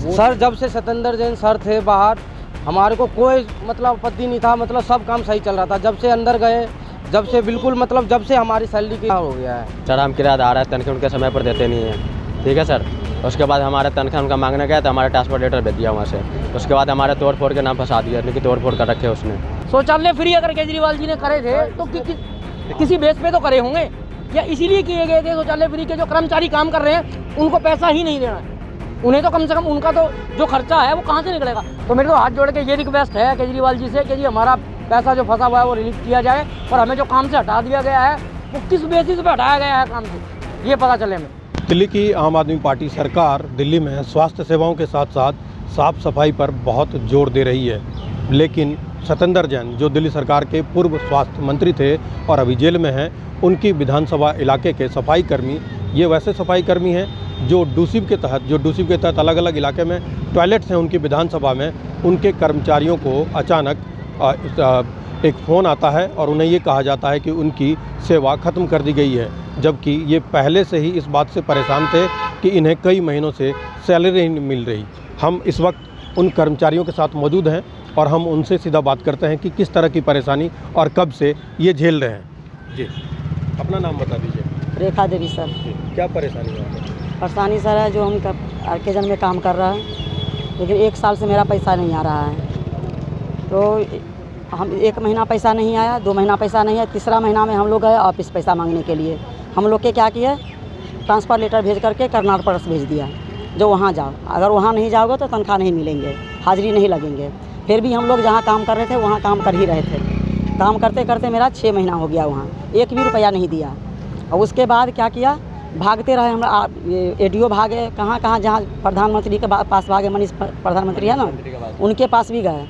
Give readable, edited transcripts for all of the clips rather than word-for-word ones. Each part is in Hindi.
सर जब से सतेंद्र जैन सर थे बाहर, हमारे को कोई मतलब आपत्ति नहीं था, मतलब सब काम सही चल रहा था। जब से अंदर गए, जब से बिल्कुल मतलब जब से हमारी सैलरी की हो गया है। सर हम किराया आ रहा है, तनख्वाह उनके समय पर देते नहीं है, ठीक है सर। उसके बाद हमारा तनख्वाह उनका मांगने गया तो हमारा ट्रांसपोर्ट लेटर भेज दिया वहाँ से। उसके बाद हमारे तोड़ फोड़ के नाम फंसा दिया, लेकिन तोड़ फोड़ कर रखे उसने। शौचालय फ्री अगर केजरीवाल जी ने करे थे तो किसी बेस पे तो करे होंगे, या इसीलिए किए गए थे शौचालय फ्री के जो कर्मचारी काम कर रहे हैं उनको पैसा ही नहीं देना है। उन्हें तो कम से कम उनका तो जो खर्चा है वो कहाँ से निकलेगा। तो मेरे तो हाथ जोड़ के ये रिक्वेस्ट है केजरीवाल जी से कि जी हमारा पैसा जो फंसा हुआ है वो रिलीज किया जाए, और हमें जो काम से हटा दिया गया है वो किस बेसिस पे हटाया गया है काम से, ये पता चले हमें। दिल्ली की आम आदमी पार्टी सरकार दिल्ली में स्वास्थ्य सेवाओं के साथ साथ साफ सफाई पर बहुत जोर दे रही है, लेकिन सतेंद्र जैन जो दिल्ली सरकार के पूर्व स्वास्थ्य मंत्री थे और अभी जेल में हैं, उनकी विधानसभा इलाके के सफाई कर्मी, ये वैसे सफाई कर्मी हैं जो डूसिब के तहत अलग अलग इलाके में टॉयलेट्स हैं उनकी विधानसभा में, उनके कर्मचारियों को अचानक एक फ़ोन आता है और उन्हें ये कहा जाता है कि उनकी सेवा ख़त्म कर दी गई है, जबकि ये पहले से ही इस बात से परेशान थे कि इन्हें कई महीनों से सैलरी नहीं मिल रही। हम इस वक्त उन कर्मचारियों के साथ मौजूद हैं और हम उनसे सीधा बात करते हैं कि किस तरह की परेशानी और कब से ये झेल रहे हैं। जी, अपना नाम बता दीजिए। रेखा देवी सर। क्या परेशानी है? परेशानी सर है जो हम आरकेजन में काम कर रहा है, लेकिन 1 साल से मेरा पैसा नहीं आ रहा है। तो हम 1 महीना पैसा नहीं आया, 2 महीना पैसा नहीं है, तीसरा महीना में हम लोग गए ऑफिस पैसा मांगने के लिए। हम लोग के क्या किया, ट्रांसफ़र लेटर भेज करके कर्नाटक प्रदेश भेज दिया, जो वहाँ जाओ, अगर वहाँ नहीं जाओगे तो तनख्वाह नहीं मिलेंगे, हाजिरी नहीं लगेंगे। फिर भी हम लोग जहाँ काम कर रहे थे वहाँ काम कर ही रहे थे। काम करते करते मेरा 6 महीना हो गया, वहाँ 1 भी रुपया नहीं दिया। और उसके बाद क्या किया, भागते रहे हम, एडीओ भागे, कहाँ कहाँ, जहाँ प्रधानमंत्री के पास भागे, मनीष प्रधानमंत्री है ना, उनके पास भी गए।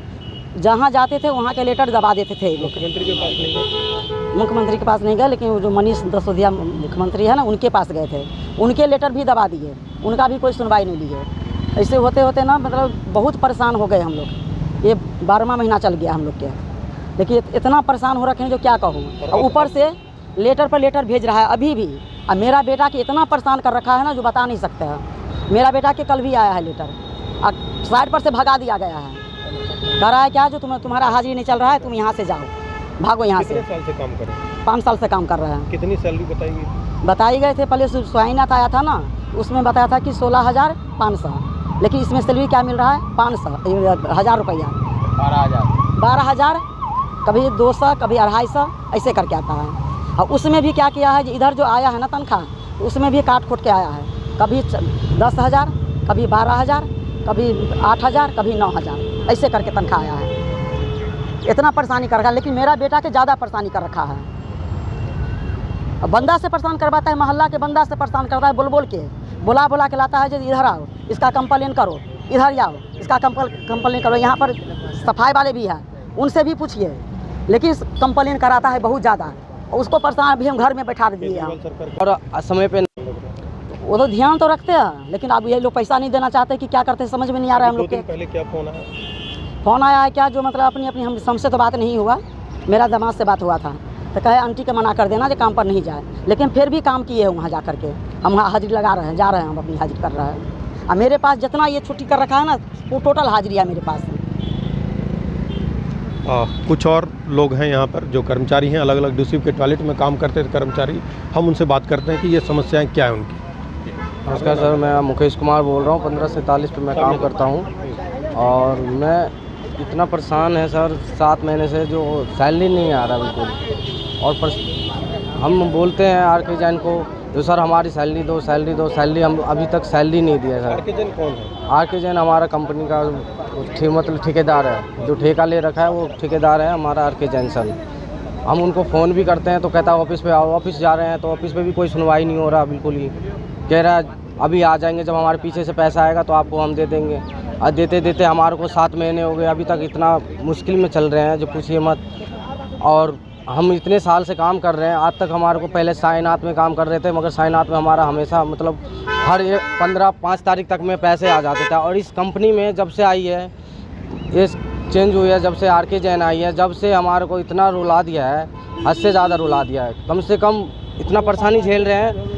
जहाँ जाते थे वहाँ के लेटर दबा देते थे। मुख्यमंत्री के पास नहीं गए? मुख्यमंत्री के पास नहीं गए, लेकिन जो मनीष सिसोदिया मुख्यमंत्री है ना, उनके पास गए थे, उनके लेटर भी दबा दिए, उनका भी कोई सुनवाई नहीं लिए। ऐसे होते होते ना मतलब बहुत परेशान हो गए हम लोग। ये 12वां महीना चल गया हम लोग के, लेकिन इतना परेशान हो रखे हैं जो क्या कहूँ। और ऊपर से लेटर पर लेटर भेज रहा है अभी भी। अब मेरा बेटा के इतना परेशान कर रखा है ना जो बता नहीं सकते हैं। मेरा बेटा के कल भी आया है लेटर, और साइड पर से भगा दिया गया है। कह रहा है क्या, जो तुम्हारा हाजिरी नहीं चल रहा है, तुम यहाँ से जाओ, भागो यहाँ से। कितने साल से काम कर रहे हैं? 5 साल से काम कर रहे हैं। कितनी सैलरी बताइए? बताई गए थे, पहले स्वाइनाथ आया था ना, उसमें बताया था कि 16,500, लेकिन इसमें सैलरी क्या मिल रहा है, 1,000 रुपया, 12,000, कभी 200, कभी 250, ऐसे करके आता है। और उसमें भी क्या किया है, इधर जो आया है ना तनख्वाह, उसमें भी काट खोट के आया है, कभी 10,000, कभी 12,000, कभी 8,000, कभी 9,000, ऐसे करके तनख्वाह आया है। इतना परेशानी कर रखा है, लेकिन मेरा बेटा के ज़्यादा परेशानी कर रखा है। अब बंदा से परेशान करवाता है, मोहल्ला के बंदा से परेशान करता है, बोल के बुला के लाता है, जो इधर आओ, इसका कंप्लेन करो, इधर आओ, इसका कंप्लेन करो। यहाँ पर सफाई वाले भी हैं, उनसे भी पूछिए, लेकिन कंप्लेन कराता है बहुत ज़्यादा। उसको परेशान अभी हम घर में बैठा दिए हैं। और समय पे वो तो ध्यान तो रखते हैं, लेकिन अब ये लोग पैसा नहीं देना चाहते कि क्या करते हैं, समझ में नहीं आ रहा है हम लोग के। पहले क्या फ़ोन आया है क्या, जो मतलब अपनी हम हमसे तो बात नहीं हुआ, मेरा दामाद से बात हुआ था, तो कहे आंटी के मना कर देना जो काम पर नहीं जाए, लेकिन फिर भी काम किए हैं वहाँ जा करके। हम वहाँ हाजिरी लगा रहे हैं, जा रहे हैं, हम अपनी हाजिरी कर रहे हैं। और मेरे पास जितना ये छुट्टी कर रखा है ना, वो टोटल हाजिरी है मेरे पास। कुछ और लोग हैं यहाँ पर जो कर्मचारी हैं, अलग अलग डूसिब के टॉयलेट में काम करते थे कर्मचारी, हम उनसे बात करते हैं कि ये समस्याएं क्या है उनकी। नमस्कार सर, मैं मुकेश कुमार बोल रहा हूँ, 1547 पे मैं काम करता हूँ। और मैं इतना परेशान है सर, 7 महीने से जो सैलरी नहीं आ रहा बिल्कुल। और हम बोलते हैं आरके जैन को, जो सर हमारी सैलरी दो, सैलरी हम अभी तक सैलरी नहीं दिया सर। आरके जैन कौन है? आरके जैन हमारा कंपनी का मतलब ठेकेदार है, जो ठेका ले रखा है वो ठेकेदार है हमारा आरके जैन सर। हम उनको फ़ोन भी करते हैं तो कहता है ऑफिस पे आओ, ऑफिस जा रहे हैं तो ऑफिस पे भी कोई सुनवाई नहीं हो रहा बिल्कुल ही। कह रहा है अभी आ जाएंगे, जब हमारे पीछे से पैसा आएगा तो आपको हम दे देंगे। और देते हमारे को 7 महीने हो गए, अभी तक इतना मुश्किल में चल रहे हैं जो पूछिए मत। और हम इतने साल से काम कर रहे हैं, आज तक हमारे को, पहले साइनाथ में काम कर रहे थे, मगर साइनाथ में हमारा हमेशा मतलब हर 5 तारीख तक में पैसे आ जाते थे। और इस कंपनी में जब से आई है, ये चेंज हुई है, जब से आरके जैन आई है, जब से हमारे को इतना रुला दिया है, हद से ज़्यादा रुला दिया है। कम से कम इतना परेशानी झेल रहे हैं।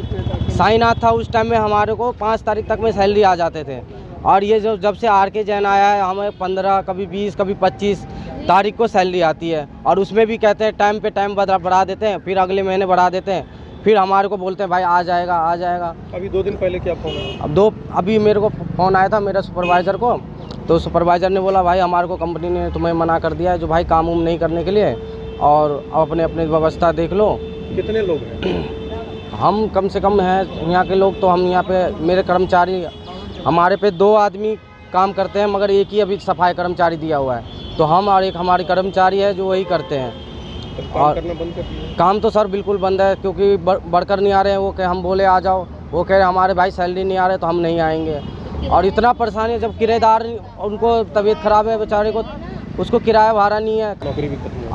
साइनाथ था उस टाइम में हमारे को 5 तारीख तक में सैलरी आ जाते थे, और ये जो जब से आर के जैन आया है, हमें 15 कभी 20 कभी 25 तारीख को सैलरी आती है, और उसमें भी कहते हैं टाइम पे टाइम बढ़ा देते हैं, फिर अगले महीने बढ़ा देते हैं, फिर हमारे को बोलते हैं भाई आ जाएगा आ जाएगा। अभी 2 दिन पहले क्या फ़ोन आया? अभी मेरे को फ़ोन आया था मेरे सुपरवाइज़र को, तो सुपरवाइज़र ने बोला भाई हमारे को कंपनी ने तुम्हें मना कर दिया है जो भाई काम उम नहीं करने के लिए, और अपने अपने व्यवस्था देख लो। कितने लोग हैं? हम कम से कम हैं यहाँ के लोग, तो हम यहाँ पे मेरे कर्मचारी, हमारे पे 2 आदमी काम करते हैं, मगर एक ही अभी सफाई कर्मचारी दिया हुआ है, तो हम और एक हमारे कर्मचारी है जो वही करते हैं। काम करना बंद कर दिया? काम तो सर बिल्कुल बंद है, क्योंकि बढ़कर नहीं आ रहे हैं। वो कहे हम बोले आ जाओ, वो कह रहे हमारे भाई सैलरी नहीं आ रहे तो हम नहीं आएंगे। और इतना परेशानी है, जब किराएदार उनको तबीयत ख़राब है बेचारे को, उसको किराया भाड़ा नहीं है,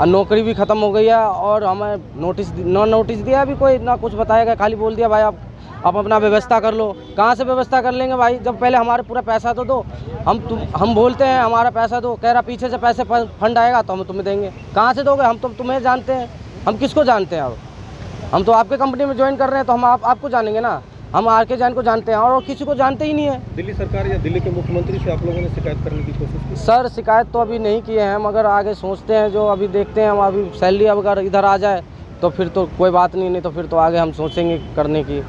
नौकरी भी ख़त्म हो गई है, और हमें नोटिस दिया अभी कोई ना कुछ बताएगा, खाली बोल दिया भाई आप अपना व्यवस्था कर लो। कहाँ से व्यवस्था कर लेंगे भाई, जब पहले हमारे पूरा पैसा तो दो। हम बोलते हैं हमारा पैसा दो, कह रहा पीछे से पैसे फंड आएगा तो हम तुम्हें देंगे। कहाँ से दोगे, हम तो तुम्हें जानते हैं, हम किसको जानते हैं? अब हम तो आपके कंपनी में ज्वाइन कर रहे हैं, तो हम आपको जानेंगे ना, हम आर के जैन को जानते हैं और किसी को जानते ही नहीं है। दिल्ली सरकार या दिल्ली के मुख्यमंत्री से आप लोगों ने शिकायत करने की कोशिश की? सर शिकायत तो अभी नहीं किए हैं, मगर आगे सोचते हैं, जो अभी देखते हैं हम। अभी सैलरी अगर इधर आ जाए तो फिर तो कोई बात नहीं तो फिर तो आगे हम सोचेंगे करने की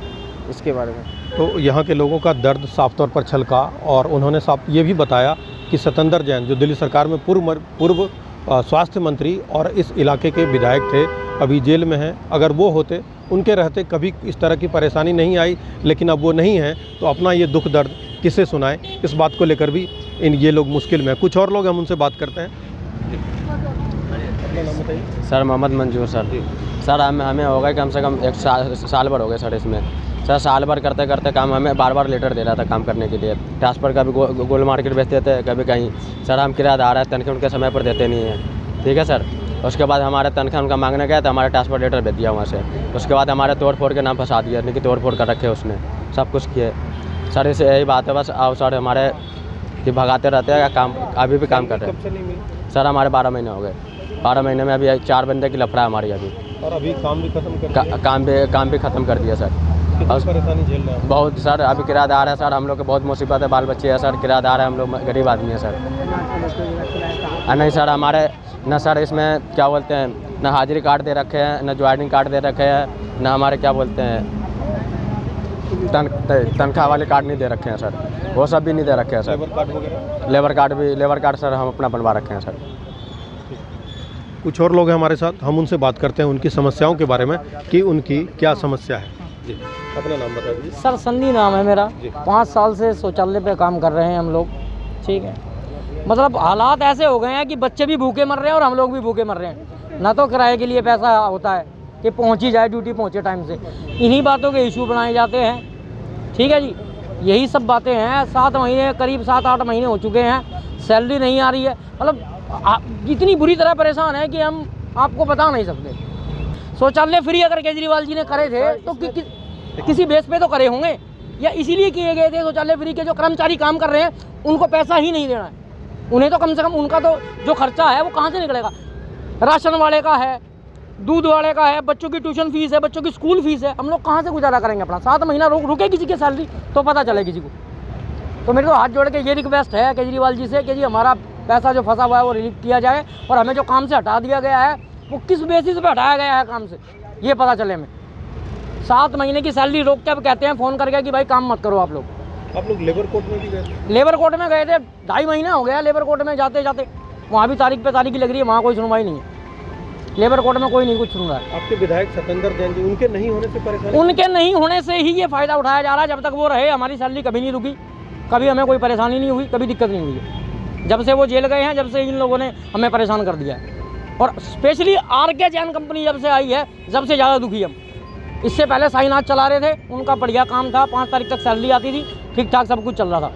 इसके बारे में। तो यहाँ के लोगों का दर्द साफ तौर पर छलका, और उन्होंने साफ ये भी बताया कि सतेंद्र जैन जो दिल्ली सरकार में पूर्व स्वास्थ्य मंत्री और इस इलाके के विधायक थे, अभी जेल में हैं। अगर वो होते, उनके रहते कभी इस तरह की परेशानी नहीं आई, लेकिन अब वो नहीं हैं, तो अपना ये दुख दर्द किसे सुनाएं, इस बात को लेकर भी ये लोग मुश्किल में। कुछ और लोग हम उनसे बात करते हैं। अपना नाम बताइए। सर मोहम्मद मंजूर सर हमें हो गए कम से कम 1 साल भर हो गए सर इसमें। सर साल भर करते करते काम हमें बार लेटर दे रहा था काम करने के लिए। ट्रांसफ़र कभी गोल मार्केट भेजते थे, कभी कहीं। सर हम किराएदार है, तनख्वाह उनके समय पर देते नहीं हैं, ठीक है सर। उसके बाद हमारे तनख्वाह उनका मांगने गया तो हमारा ट्रांसफ़र लेटर भेज दिया वहाँ से। उसके बाद हमारे तोड़ फोड़ के नाम फंसा दिया, नहीं कि तोड़ फोड़ कर रखे उसने, सब कुछ किए सर। इसे यही बात है बस। अब सर हमारे कि भगाते रहते हैं, काम अभी भी काम कर रहे हैं सर। हमारे 12 महीने हो गए, 12 महीने में अभी 4 बंदे की लफड़ा है हमारी अभी। और अभी काम भी खत्म कर काम भी ख़त्म कर दिया सर। परेशानी झेल रहे हैं बहुत सर। अभी किराएदार है सर, हम लोग के बहुत मुसीबत है, बाल बच्चे हैं सर, किराएदार है, हम लोग गरीब आदमी है सर। नहीं सर हमारे न सर इसमें क्या बोलते हैं, न हाजिरी कार्ड दे रखे हैं, न ज्वाइनिंग कार्ड दे रखे हैं, न हमारे क्या बोलते हैं तनख्वाह वाले कार्ड नहीं दे रखे हैं सर, वो सब भी नहीं दे रखे हैं सर। लेबर कार्ड सर हम अपना बनवा रखे हैं सर। कुछ और लोग हैं हमारे साथ, हम उनसे बात करते हैं उनकी समस्याओं के बारे में कि उनकी क्या समस्या है। जी अपना नाम बता दीजिए। सर संधि नाम है मेरा। 5 साल से शौचालय पे काम कर रहे हैं हम लोग, ठीक है। मतलब हालात ऐसे हो गए हैं कि बच्चे भी भूखे मर रहे हैं और हम लोग भी भूखे मर रहे हैं। ना तो किराए के लिए पैसा होता है कि पहुंच ही जाए, ड्यूटी पहुंचे टाइम से। इन्हीं बातों के इशू बनाए जाते हैं, ठीक है जी। यही सब बातें हैं। 7 महीने करीब 7-8 महीने हो चुके हैं, सैलरी नहीं आ रही है। मतलब इतनी बुरी तरह परेशान है कि हम आपको बता नहीं सकते। शौचालय फ्री अगर केजरीवाल जी ने करे थे तो किसी बेस पे तो करे होंगे, या इसीलिए किए गए थे शौचालय फ्री के जो कर्मचारी काम कर रहे हैं उनको पैसा ही नहीं देना है। उन्हें तो कम से कम उनका तो जो खर्चा है वो कहाँ से निकलेगा? राशन वाले का है, दूध वाले का है, बच्चों की ट्यूशन फीस है, बच्चों की स्कूल फीस है। हम लोग कहाँ से गुजारा करेंगे अपना? 7 महीना रुके किसी की सैलरी तो पता चले किसी को। तो मेरे तो हाथ जोड़ के ये रिक्वेस्ट है केजरीवाल जी से कि जी हमारा पैसा जो फंसा हुआ है वो रिलीव किया जाए, और हमें जो काम से हटा दिया गया है वो किस बेसिस पे हटाया गया है काम से, ये पता चले हमें। 7 महीने की सैलरी रोक के अब कहते हैं फ़ोन करके कि भाई काम मत करो आप लोग लेबर कोर्ट में भी गए थे? लेबर कोर्ट में गए थे, 2.5 महीना हो गया लेबर कोर्ट में जाते जाते। वहाँ भी तारीख पे तारीख लग रही है, वहाँ कोई सुनवाई नहीं है। लेबर कोर्ट में कोई नहीं कुछ सुन रहा है। आपके विधायक सतेंद्र जैन जी, उनके नहीं होने से परेशानी? उनके नहीं होने से ही ये फ़ायदा उठाया जा रहा है। जब तक वो रहे हमारी सैलरी कभी नहीं रुकी, कभी हमें कोई परेशानी नहीं हुई, कभी दिक्कत नहीं हुई है। जब से वो जेल गए हैं, जब से इन लोगों ने हमें परेशान कर दिया है। और स्पेशली आर के जैन कंपनी जब से आई है, जब से ज़्यादा दुखी हम। इससे पहले साईनाथ चला रहे थे, उनका बढ़िया काम था, 5 तारीख तक सैलरी आती थी, ठीक ठाक सब कुछ चल रहा था।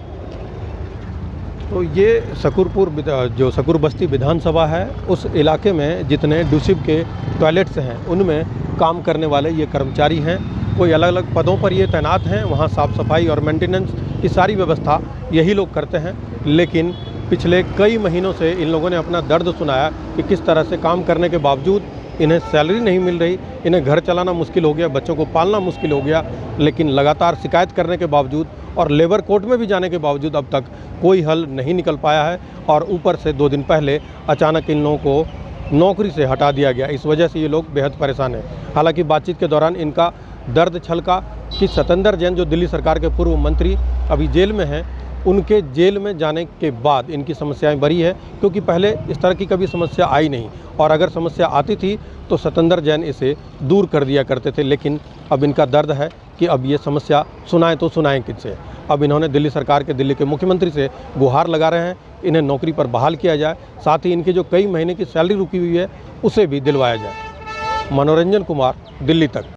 तो ये शकूरपुर जो शकूर बस्ती विधानसभा है, उस इलाके में जितने डूसिब के टॉयलेट्स हैं उनमें काम करने वाले ये कर्मचारी हैं। कोई अलग अलग पदों पर ये तैनात हैं, वहाँ साफ़ सफाई और मेंटेनेंस की सारी व्यवस्था यही लोग करते हैं। लेकिन पिछले कई महीनों से इन लोगों ने अपना दर्द सुनाया कि किस तरह से काम करने के बावजूद इन्हें सैलरी नहीं मिल रही, इन्हें घर चलाना मुश्किल हो गया, बच्चों को पालना मुश्किल हो गया। लेकिन लगातार शिकायत करने के बावजूद और लेबर कोर्ट में भी जाने के बावजूद अब तक कोई हल नहीं निकल पाया है। और ऊपर से 2 दिन पहले अचानक इन लोगों को नौकरी से हटा दिया गया। इस वजह से ये लोग बेहद परेशान हैं। हालांकि बातचीत के दौरान इनका दर्द छलका कि सतेंद्र जैन जो दिल्ली सरकार के पूर्व मंत्री अभी जेल में हैं, उनके जेल में जाने के बाद इनकी समस्याएं बढ़ी है, क्योंकि पहले इस तरह की कभी समस्या आई नहीं और अगर समस्या आती थी तो सतेंद्र जैन इसे दूर कर दिया करते थे। लेकिन अब इनका दर्द है कि अब ये समस्या सुनाएं तो सुनाएं किससे। अब इन्होंने दिल्ली सरकार के, दिल्ली के मुख्यमंत्री से गुहार लगा रहे हैं इन्हें नौकरी पर बहाल किया जाए, साथ ही इनकी जो कई महीने की सैलरी रुकी हुई है उसे भी दिलवाया जाए। मनोरंजन कुमार, दिल्ली तक।